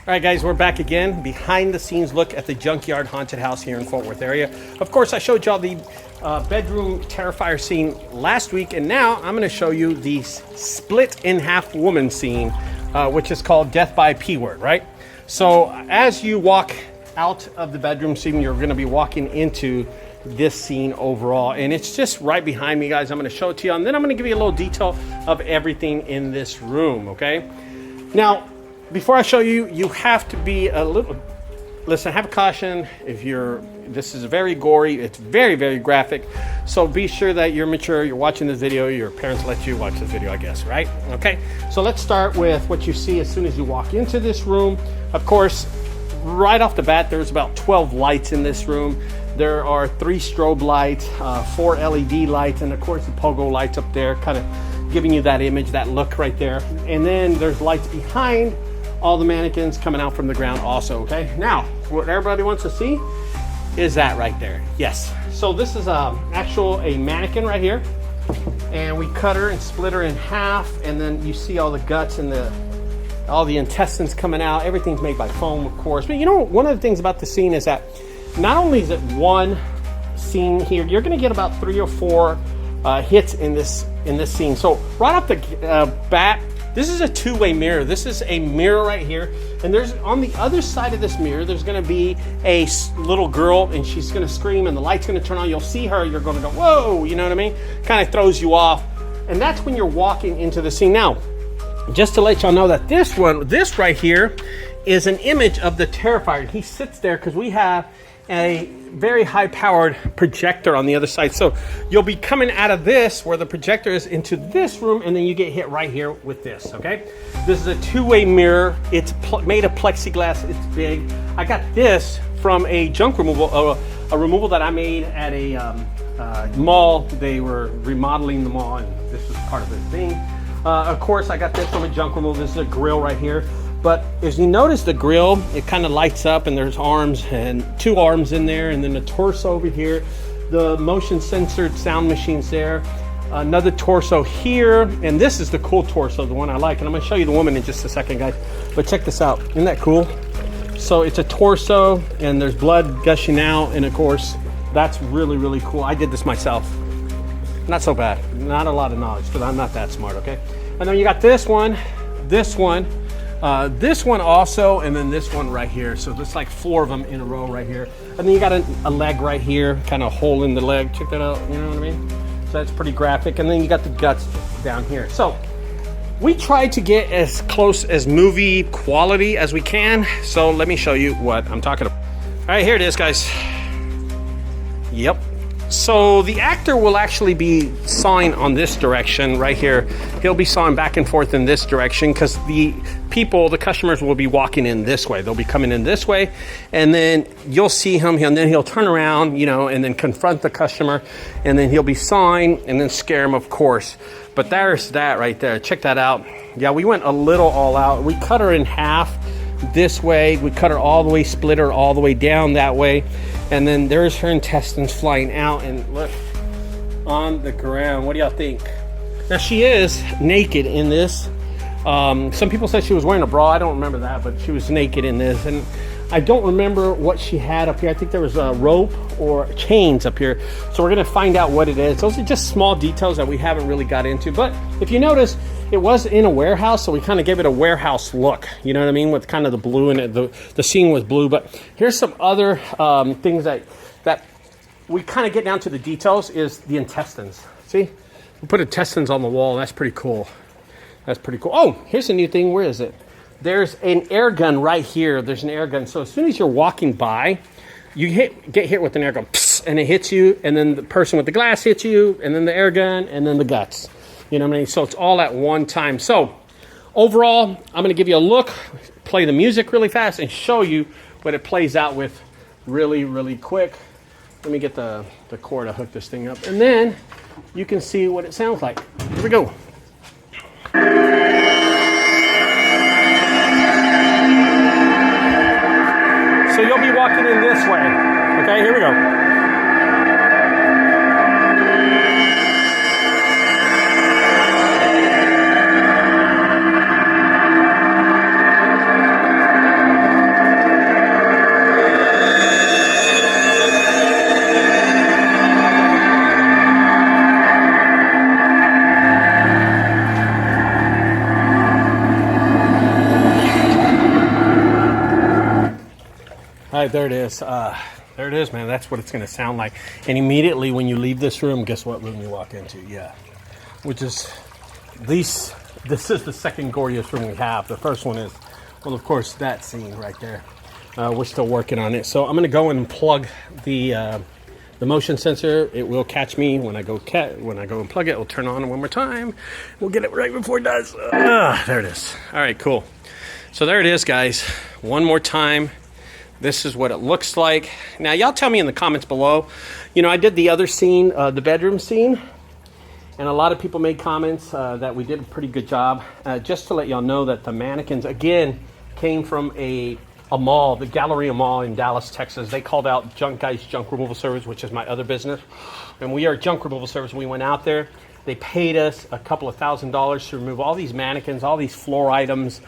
All right, guys, we're back again. Behind the scenes look at the Junkyard Haunted House here in Fort Worth area. Of course, I showed y'all the bedroom Terrifier scene last week, and now I'm going to show you the split in half woman scene, which is called Death by P Word, right? So as you walk out of the bedroom scene, you're going to be walking into this scene overall, and it's just right behind me, guys. I'm going to show it to you, and then I'm going to give you a little detail of everything in this room, okay? Now, before I show you, you have to be a little, listen, have a caution. This is very gory, it's very, very graphic. So be sure that you're mature, you're watching this video, your parents let you watch this video, I guess, right? Okay, so let's start with what you see as soon as you walk into this room. Of course, right off the bat, there's about 12 lights in this room. There are 3 strobe lights, 4 LED lights, and of course the pogo lights up there, kind of giving you that image, that look right there. And then there's lights behind all the mannequins coming out from the ground also, okay? Now, what everybody wants to see is that right there. Yes. So this is a mannequin right here, and we cut her and split her in half, and then you see all the guts and all the intestines coming out. Everything's made by foam, of course. But you know, one of the things about the scene is that not only is it one scene here, you're gonna get about 3 or 4 hits in this scene. So right off the bat, this is a two-way mirror. This is a mirror right here, and there's on the other side of this mirror, there's gonna be a little girl, and she's gonna scream, and the light's gonna turn on. You'll see her, you're gonna go, whoa, you know what I mean? Kind of throws you off, and that's when you're walking into the scene. Now, just to let y'all know that this right here is an image of the Terrifier. He sits there because we have a very high-powered projector on the other side. So you'll be coming out of this where the projector is into this room, and then you get hit right here with this, okay? This is a two-way mirror. It's made of plexiglass. It's big. I got this from a junk removal, a removal that I made at a mall. They were remodeling the mall, and this was part of the thing. Of course, I got this from a junk removal. This is a grill right here. But as you notice, the grill, it kind of lights up, and there's arms, and 2 arms in there, and then the torso over here. The motion censored sound machine's there. Another torso here, and this is the cool torso, the one I like. And I'm going to show you the woman in just a second, guys. But check this out. Isn't that cool? So it's a torso, and there's blood gushing out, and of course, that's really, really cool. I did this myself. Not so bad. Not a lot of knowledge, because I'm not that smart, okay? And then you got this one, this one also, and then this one right here. So there's like 4 of them in a row right here. And then you got a leg right here, kind of hole in the leg. Check that out, you know what I mean? So that's pretty graphic. And then you got the guts down here. So we tried to get as close as movie quality as we can. So let me show you what I'm talking about. All right, here it is, guys. Yep. So the actor will actually be sawing on this direction right here. He'll be sawing back and forth in this direction because the customers will be walking in this way. They'll be coming in this way, and then you'll see him, and then he'll turn around, you know, and then confront the customer, and then he'll be sawing and then scare him, of course. But there's that right there. Check that out. Yeah, we went a little all out. We cut her in half this way. We cut her all the way, split her all the way down that way. And then there's her intestines flying out, and look on the ground. What do y'all think? Now, she is naked in this. Some people said she was wearing a bra. I don't remember that, but she was naked in this. And I don't remember what she had up here. I think there was a rope or chains up here. So we're gonna find out what it is. Those are just small details that we haven't really got into. But if you notice, it was in a warehouse, so we kind of gave it a warehouse look. You know what I mean? With kind of the blue in it. The scene was blue. But here's some other things that we kind of get down to the details is the intestines. See? We put intestines on the wall. That's pretty cool. That's pretty cool. Oh, here's a new thing. Where is it? There's an air gun right here. There's an air gun. So as soon as you're walking by, you get hit with an air gun, and it hits you, and then the person with the glass hits you, and then the air gun, and then the guts. You know what I mean? So it's all at one time. So overall, I'm going to give you a look, play the music really fast, and show you what it plays out with really, really quick. Let me get the cord to hook this thing up, and then you can see what it sounds like. Here we go. So you'll be walking in this way. Okay, here we go. All right, there it is. There it is, man. That's what it's going to sound like. And immediately when you leave this room, guess what room you walk into? Yeah, which is this is the second goriest room we have. The first one is, well, of course, that scene right there. We're still working on it. So I'm going to go and plug the motion sensor. It will catch me when I go and plug it. It'll turn on one more time. We'll get it right before it does. There it is. All right, cool. So there it is, guys. One more time. This is what it looks like. Now, y'all tell me in the comments below. You know, I did the other scene, the bedroom scene, and a lot of people made comments that we did a pretty good job. Just to let y'all know that the mannequins, again, came from a mall, the Galleria Mall in Dallas, Texas. They called out Junk Guys Junk Removal Service, which is my other business. And we are a junk removal service. We went out there. They paid us a couple of $1,000s to remove all these mannequins, all these floor items,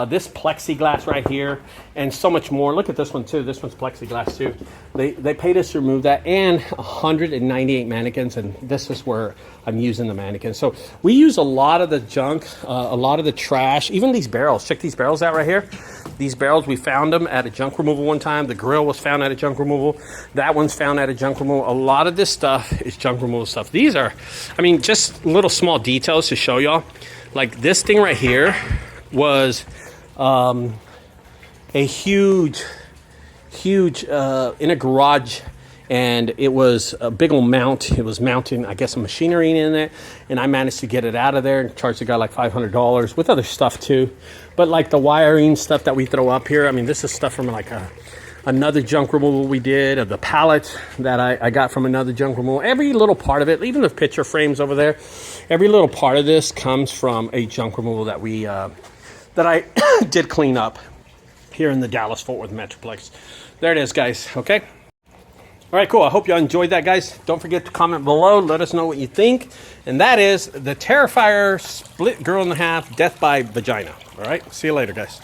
this plexiglass right here, and so much more. Look at this one too. This one's plexiglass too. They paid us to remove that, and 198 mannequins, and this is where I'm using the mannequins. So we use a lot of the junk, a lot of the trash, even these barrels. Check these barrels out right here. These barrels, we found them at a junk removal one time. The grill was found at a junk removal. That one's found at a junk removal. A lot of this stuff is junk removal stuff. These are, I mean, just little small details to show y'all. Like this thing right here was a huge in a garage, and it was a big old mount. It was mounting, I guess, some machinery in there, and I managed to get it out of there and charge the guy like $500 with other stuff too. But like the wiring stuff that we throw up here, I mean, this is stuff from like another junk removal we did, or the pallet that I got from another junk removal. Every little part of it, even the picture frames over there, every little part of this comes from a junk removal that we that I did clean up here in the Dallas-Fort Worth Metroplex. There it is, guys. Okay. All right, cool. I hope y'all enjoyed that, guys. Don't forget to comment below. Let us know what you think. And that is the Terrifier Split Girl in Half Death by Vagina. All right. See you later, guys.